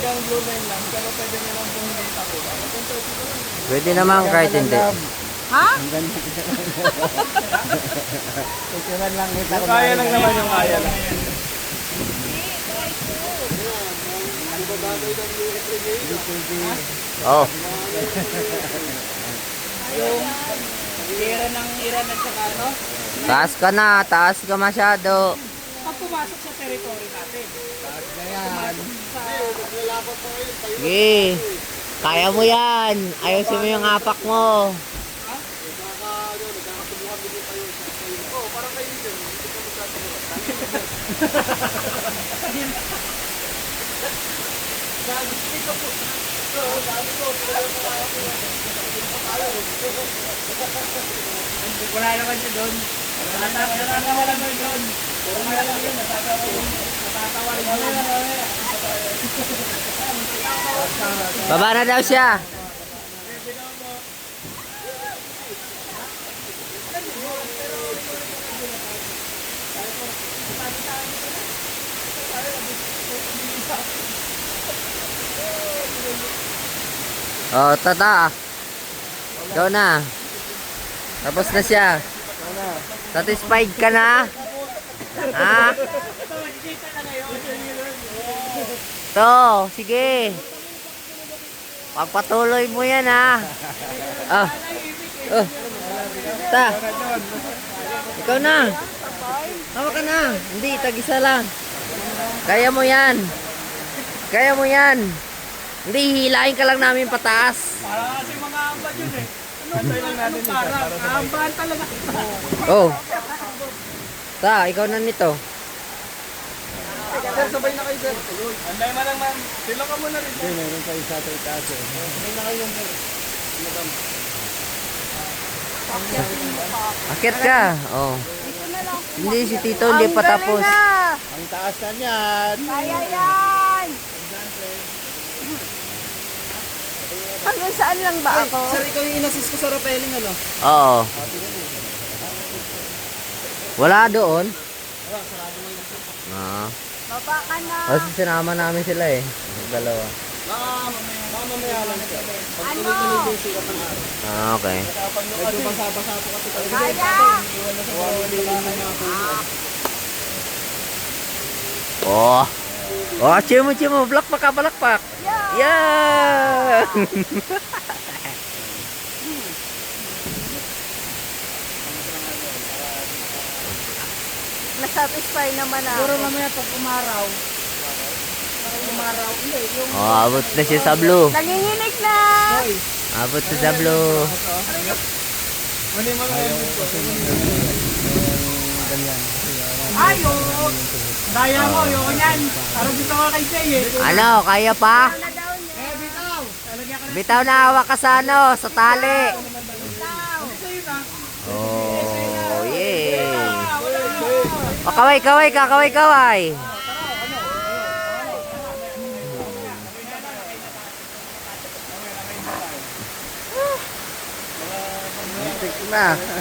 talagang blue line lang, pero pwede nyo lang kung hindi tako. Pwede naman kahit hindi. Ha? Picturean lang kita Yung kaya lang naman yung kaya lang. Oh. Yung Iran ng Iran at saka ano, Taas ka na. Taas ka masyado. pag pumasok sa territory natin. Ayan. Sige. Kaya mo yan. Ayusin mo yung apak mo. Wala naman siya doon. Natatawa lang yun doon. Puro nga lang yun, natatawa rin yun. Baba na daw siya. Oh, tata. Ikaw na. Tapos na siya. Satisfied ka na? Ha? To, sige. Pagpatuloy mo yan, ha? Oh. Oh. Ta. Ikaw na. Hawa ka na. Hindi, tag-isa lang. Kaya mo yan. Kaya mo yan. Hindi, hihilahin ka lang namin pataas. Para kasi mga ambad yun eh. Ano para? Ambad talaga. Oh. Ta, ikaw na nito. Sir, sabay na kayo sir. Anday mo lang ma'am. Sila ka muna rin. Hindi, meron pa isa sa itaas eh. Sabay na kayo sir. Akit ka. Oh. Hindi, si Tito hindi pa tapos. Ang taas na niyan. Kaya yan! Hanggang saan lang ba ako? Sir, ikaw yung inassist ko sa rappelling ano? Oo. Wala doon. Ah. Baba ka na. Kasi sinama namin sila eh. Dalawa. Mamaya lang sir. Ano? Ah, okay. Medyo basa-basa po kasi talaga. Kaya! Oh. Oh, chimo. Balakpak ka, balakpak. Yeah! Nasatisfy naman Siguro ako. mamaya pag umaraw. Hindi. Yung Oh, abot na siya sa blue. Nanginginig na! Abot na sa blue. mali mo lang yung Ganyan. Ayo! Daya mo, yung yan. Parang dito ka kay Jay eh. Ano, kaya pa? Na daw niya. Eh, bitaw! Talagyan ka Bitaw na hawak ka sa ano, sa tali. sa'yo na. Oh, yeah. Oh, kaway ka, kaway. Muntik na.